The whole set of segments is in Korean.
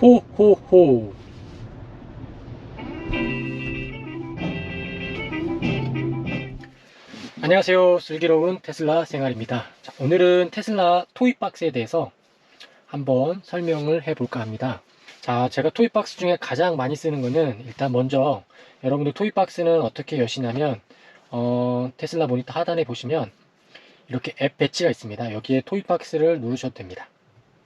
호호호. 안녕하세요. 슬기로운 테슬라 생활입니다. 자, 오늘은 테슬라 토이박스에 대해서 한번 설명을 해볼까 합니다. 자, 제가 토이박스 중에 가장 많이 쓰는 거는 일단 먼저 여러분들 토이박스는 어떻게 여시냐면 테슬라 모니터 하단에 보시면 이렇게 앱 배치가 있습니다. 여기에 토이박스를 누르셔도 됩니다.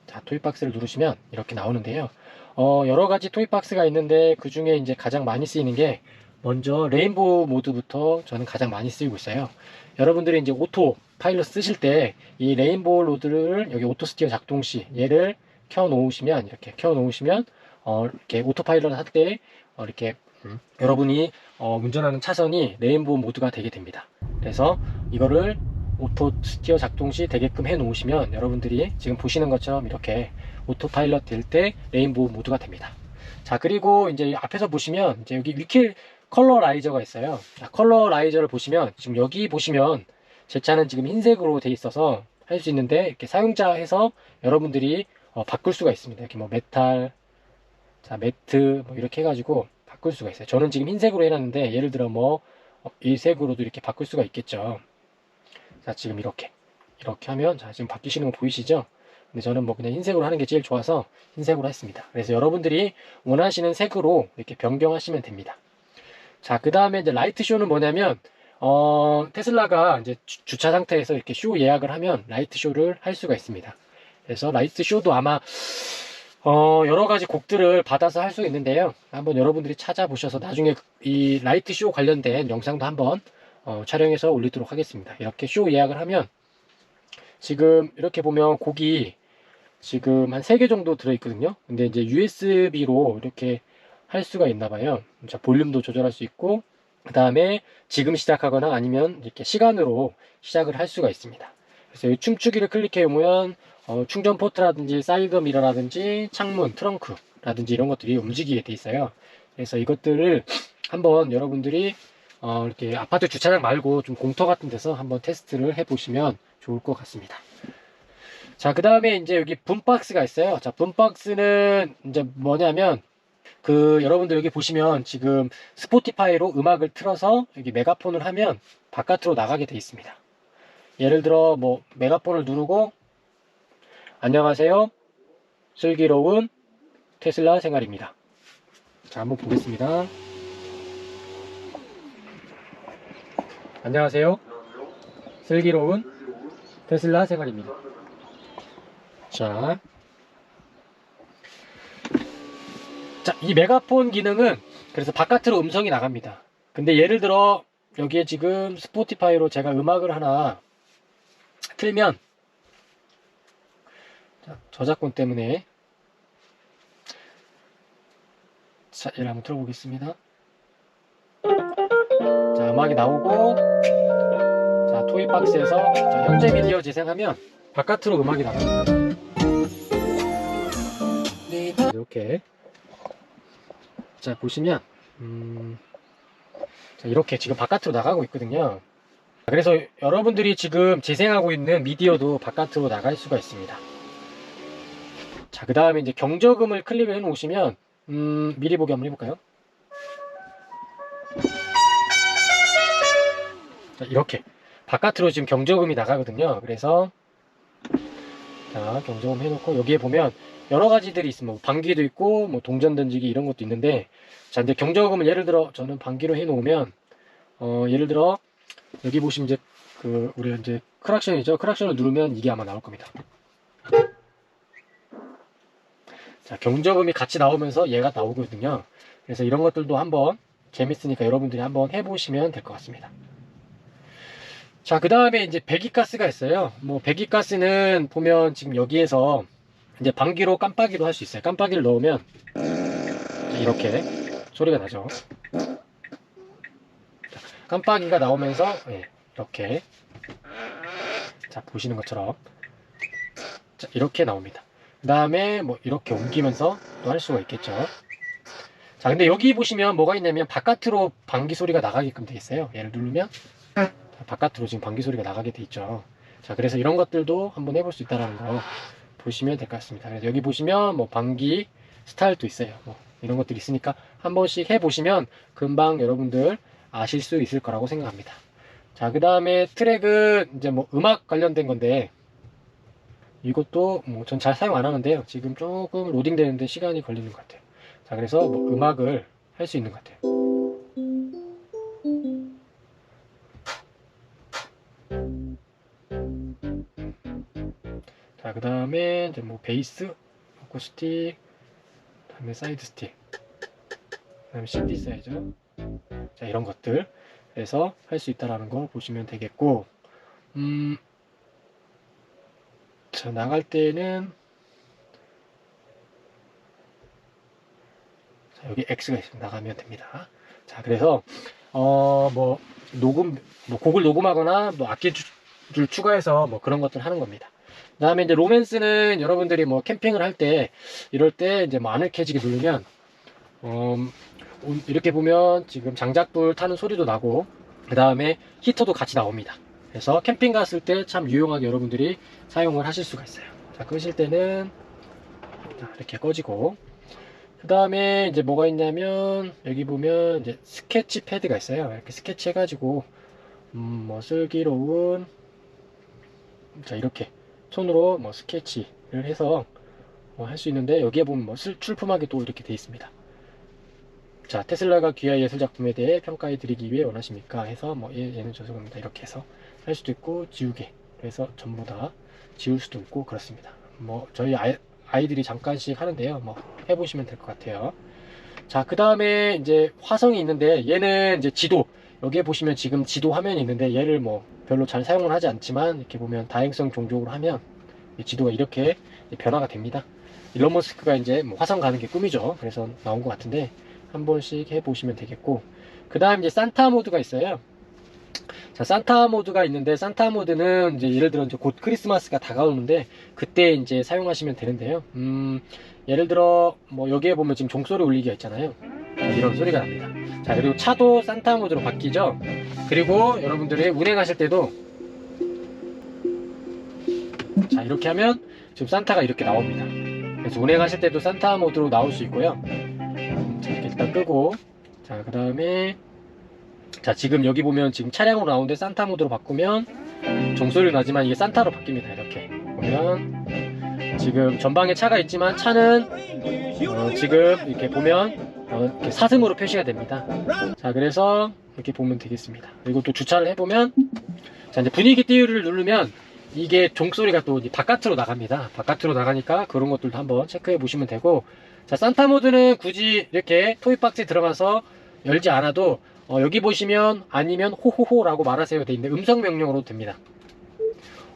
자, 토이박스를 누르시면 이렇게 나오는데요. 여러 가지 토이박스가 있는데 그 중에 이제 가장 많이 쓰이는 게 먼저 레인보우 모드부터 저는 가장 많이 쓰이고 있어요. 여러분들이 이제 오토 파일럿 쓰실 때 이 레인보우 로드를 여기 오토 스티어 작동 시 얘를 켜 놓으시면 이렇게 오토 파일럿 할 때 이렇게 여러분이 운전하는 차선이 레인보우 모드가 되게 됩니다. 그래서 이거를 오토 스티어 작동 시 되게끔 해 놓으시면 여러분들이 지금 보시는 것처럼 이렇게 오토 파일럿 될 때 레인보우 모드가 됩니다. 자, 그리고 이제 앞에서 보시면 이제 여기 위킬 컬러 라이저가 있어요. 자, 컬러 라이저를 보시면 지금 여기 보시면 제 차는 지금 흰색으로 돼 있어서 할 수 있는데 이렇게 사용자 해서 여러분들이 바꿀 수가 있습니다. 이렇게 뭐 메탈, 자, 매트 뭐 이렇게 해가지고 바꿀 수가 있어요. 저는 지금 흰색으로 해놨는데 예를 들어 뭐 이 색으로도 이렇게 바꿀 수가 있겠죠. 자, 지금 이렇게 하면 자, 지금 바뀌시는 거 보이시죠? 근데 저는 뭐 그냥 흰색으로 하는 게 제일 좋아서 흰색으로 했습니다. 그래서 여러분들이 원하시는 색으로 이렇게 변경하시면 됩니다. 자, 그 다음에 이제 라이트 쇼는 뭐냐면 테슬라가 이제 주차 상태에서 이렇게 쇼 예약을 하면 라이트 쇼를 할 수가 있습니다. 그래서 라이트 쇼도 아마 여러 가지 곡들을 받아서 할 수 있는데요. 한번 여러분들이 찾아보셔서 나중에 이 라이트 쇼 관련된 영상도 한번 촬영해서 올리도록 하겠습니다. 이렇게 쇼 예약을 하면 지금 이렇게 보면 곡이 지금 한 3개 정도 들어있거든요. 근데 이제 USB로 이렇게 할 수가 있나 봐요. 자, 볼륨도 조절할 수 있고 그 다음에 지금 시작하거나 아니면 이렇게 시간으로 시작을 할 수가 있습니다. 그래서 이 춤추기를 클릭해 보면 충전 포트라든지 사이드 미러라든지 창문, 트렁크라든지 이런 것들이 움직이게 돼 있어요. 그래서 이것들을 한번 여러분들이 이렇게 아파트 주차장 말고 좀 공터 같은 데서 한번 테스트를 해 보시면 좋을 것 같습니다. 자, 그 다음에 이제 여기 붐박스가 있어요. 자, 붐박스는 이제 뭐냐면 여러분들 여기 보시면 지금 스포티파이로 음악을 틀어서 여기 메가폰을 하면 바깥으로 나가게 돼 있습니다. 예를 들어 뭐 메가폰을 누르고 안녕하세요, 슬기로운 테슬라 생활입니다. 자, 한번 보겠습니다. 안녕하세요, 슬기로운 테슬라 생활입니다. 자, 이 메가폰 기능은 그래서 바깥으로 음성이 나갑니다. 근데 예를 들어 여기에 지금 스포티파이로 제가 음악을 하나 틀면 자, 저작권 때문에 자, 얘를 한번 틀어보겠습니다. 자, 음악이 나오고 자, 토이박스에서 자, 현재 미디어 재생하면 바깥으로 음악이 나갑니다. 이렇게 자, 보시면 자, 이렇게 지금 바깥으로 나가고 있거든요. 그래서 여러분들이 지금 재생하고 있는 미디어도 바깥으로 나갈 수가 있습니다. 자, 그 다음에 이제 경적음을 클릭을 해 놓으시면 미리 보기 한번 해볼까요? 자, 이렇게 바깥으로 지금 경적음이 나가거든요. 그래서 자, 경적음 해놓고 여기에 보면 여러 가지들이 있습니다. 뭐 방귀도 있고 뭐 동전 던지기 이런 것도 있는데 자, 이제 경적음을 예를 들어 저는 방귀로 해 놓으면 예를 들어 여기 보시면 이제 우리 이제 크락션이죠. 크락션을 누르면 이게 아마 나올 겁니다. 자, 경적음이 같이 나오면서 얘가 나오거든요. 그래서 이런 것들도 한번 재밌으니까 여러분들이 한번 해보시면 될 것 같습니다. 자, 그 다음에 이제 배기가스가 있어요. 뭐 배기가스는 보면 지금 여기에서 이제 방귀로 깜빡이로 할 수 있어요. 깜빡이를 넣으면 이렇게 소리가 나죠. 자, 깜빡이가 나오면서 이렇게 자, 보시는 것처럼 자, 이렇게 나옵니다. 그 다음에 뭐 이렇게 옮기면서 또 할 수가 있겠죠. 자, 근데 여기 보시면 뭐가 있냐면 바깥으로 방귀 소리가 나가게끔 돼 있어요. 얘를 누르면 바깥으로 지금 방귀 소리가 나가게 돼 있죠. 자, 그래서 이런 것들도 한번 해볼 수 있다는 거 보시면 될 것 같습니다. 그래서 여기 보시면 뭐 방귀 스타일도 있어요. 뭐 이런 것들이 있으니까 한 번씩 해보시면 금방 여러분들 아실 수 있을 거라고 생각합니다. 자, 그 다음에 트랙은 이제 뭐 음악 관련된 건데, 이것도 뭐 전 잘 사용 안 하는데요. 지금 조금 로딩 되는데 시간이 걸리는 것 같아요. 자, 그래서 뭐 음악을 할 수 있는 것 같아요. 자, 그 다음에 이제 뭐 베이스, 어쿠스틱, 그 다음에 사이드 스틱, 그 다음에 신디사이저, 자, 이런 것들 에서 할 수 있다라는 거 보시면 되겠고, 자, 나갈 때는, 자, 여기 X가 있으면 나가면 됩니다. 자, 그래서 뭐 녹음, 뭐 곡을 녹음하거나 뭐 악기를 추가해서 뭐 그런 것들 하는 겁니다. 그 다음에 이제 로맨스는 여러분들이 뭐 캠핑을 할 때, 이럴 때 이제 뭐 안을 캐지게 누르면 이렇게 보면 지금 장작불 타는 소리도 나고, 그 다음에 히터도 같이 나옵니다. 그래서 캠핑 갔을 때 참 유용하게 여러분들이 사용을 하실 수가 있어요. 자, 끄실 때는 이렇게 꺼지고, 그 다음에 이제 뭐가 있냐면, 여기 보면 이제 스케치 패드가 있어요. 이렇게 스케치 해가지고 뭐 슬기로운, 자, 이렇게 손으로 뭐 스케치를 해서 뭐 할 수 있는데, 여기에 보면 뭐 출품하게 또 이렇게 돼 있습니다. 자, 테슬라가 귀하의 예술 작품에 대해 평가해 드리기 위해 원하십니까? 해서 뭐 얘는 저승입니다. 이렇게 해서 할 수도 있고, 지우개. 그래서 전부 다 지울 수도 있고 그렇습니다. 뭐 저희 아이들이 잠깐씩 하는데요. 뭐 해보시면 될 것 같아요. 자, 그 다음에 이제 화성이 있는데, 얘는 이제 지도, 여기에 보시면 지금 지도 화면이 있는데, 얘를 뭐 별로 잘 사용을 하지 않지만, 이렇게 보면 다행성 종족으로 하면 지도가 이렇게 변화가 됩니다. 일론 머스크가 이제 뭐 화성 가는 게 꿈이죠. 그래서 나온 것 같은데 한 번씩 해보시면 되겠고, 그 다음 이제 산타 모드가 있어요. 자, 산타 모드가 있는데, 산타 모드는 이제 예를 들어 이제 곧 크리스마스가 다가오는데 그때 이제 사용하시면 되는데요. 예를 들어 뭐 여기에 보면 지금 종소리 울리기가 있잖아요. 자, 이런 소리가 납니다. 자, 그리고 차도 산타 모드로 바뀌죠. 그리고 여러분들이 운행하실 때도, 자, 이렇게 하면 지금 산타가 이렇게 나옵니다. 그래서 운행하실 때도 산타 모드로 나올 수 있고요. 자, 이렇게 일단 끄고, 자, 그 다음에, 자, 지금 여기 보면 지금 차량으로 나오는데 산타 모드로 바꾸면 종소리 나지만 이게 산타로 바뀝니다. 이렇게 보면 지금 전방에 차가 있지만 차는 지금 이렇게 보면 이렇게 사슴으로 표시가 됩니다. 자, 그래서 이렇게 보면 되겠습니다. 그리고 또 주차를 해보면, 자, 이제 분위기 띄우기를 누르면 이게 종소리가 또 바깥으로 나갑니다. 바깥으로 나가니까 그런 것들도 한번 체크해 보시면 되고, 자, 산타 모드는 굳이 이렇게 토이박스에 들어가서 열지 않아도 여기 보시면 아니면 호호호라고 말하세요 돼 있는데, 음성 명령으로 됩니다.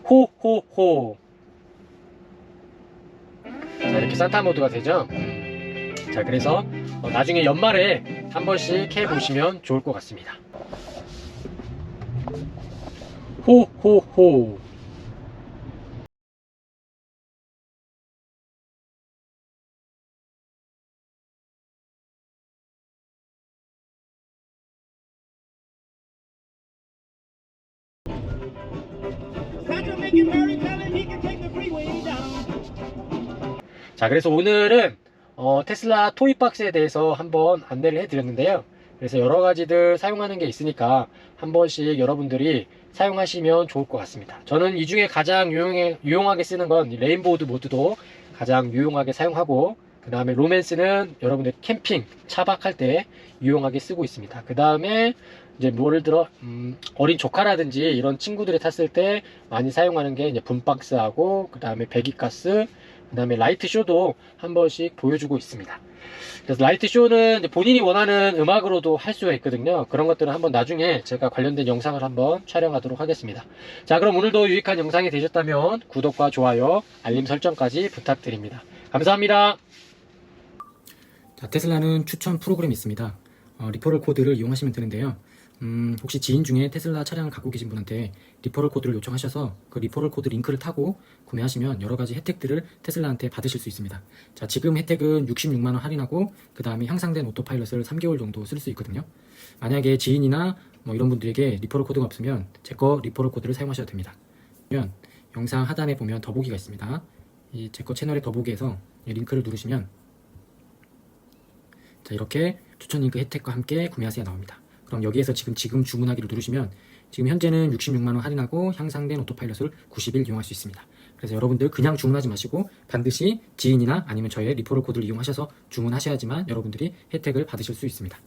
호호호. 자, 이렇게 산타 모드가 되죠. 자, 그래서 나중에 연말에 한 번씩 해 보시면 좋을 것 같습니다. 호호호. 자, 그래서 오늘은 테슬라 토이박스에 대해서 한번 안내를 해드렸는데요. 그래서 여러 가지들 사용하는 게 있으니까 한 번씩 여러분들이 사용하시면 좋을 것 같습니다. 저는 이 중에 가장 유용하게 쓰는 건 레인보우 모드도 가장 유용하게 사용하고, 그 다음에 로맨스는 여러분들 캠핑, 차박할 때 유용하게 쓰고 있습니다. 그 다음에 이제 뭐를 들어 어린 조카라든지 이런 친구들이 탔을 때 많이 사용하는 게 이제 분박스하고, 그 다음에 배기가스, 그 다음에 라이트 쇼도 한 번씩 보여주고 있습니다. 그래서 라이트 쇼는 본인이 원하는 음악으로도 할 수가 있거든요. 그런 것들은 한번 나중에 제가 관련된 영상을 한번 촬영하도록 하겠습니다. 자, 그럼 오늘도 유익한 영상이 되셨다면 구독과 좋아요, 알림 설정까지 부탁드립니다. 감사합니다. 자, 테슬라는 추천 프로그램이 있습니다. 리퍼럴 코드를 이용하시면 되는데요. 혹시 지인 중에 테슬라 차량을 갖고 계신 분한테 리퍼럴 코드를 요청하셔서 그 리퍼럴 코드 링크를 타고 구매하시면 여러가지 혜택들을 테슬라한테 받으실 수 있습니다. 자, 지금 혜택은 66만원 할인하고, 그 다음에 향상된 오토파일럿을 3개월 정도 쓸 수 있거든요. 만약에 지인이나 뭐 이런 분들에게 리퍼럴 코드가 없으면 제 거 리퍼럴 코드를 사용하셔도 됩니다. 그러면 영상 하단에 보면 더보기가 있습니다. 이 제 거 채널의 더보기에서 이 링크를 누르시면 자, 이렇게 추천 링크 혜택과 함께 구매하세요 나옵니다. 그럼 여기에서 지금 주문하기를 누르시면 지금 현재는 66만원 할인하고 향상된 오토파일럿을 90일 이용할 수 있습니다. 그래서 여러분들 그냥 주문하지 마시고 반드시 지인이나 아니면 저의 리퍼럴 코드를 이용하셔서 주문하셔야지만 여러분들이 혜택을 받으실 수 있습니다.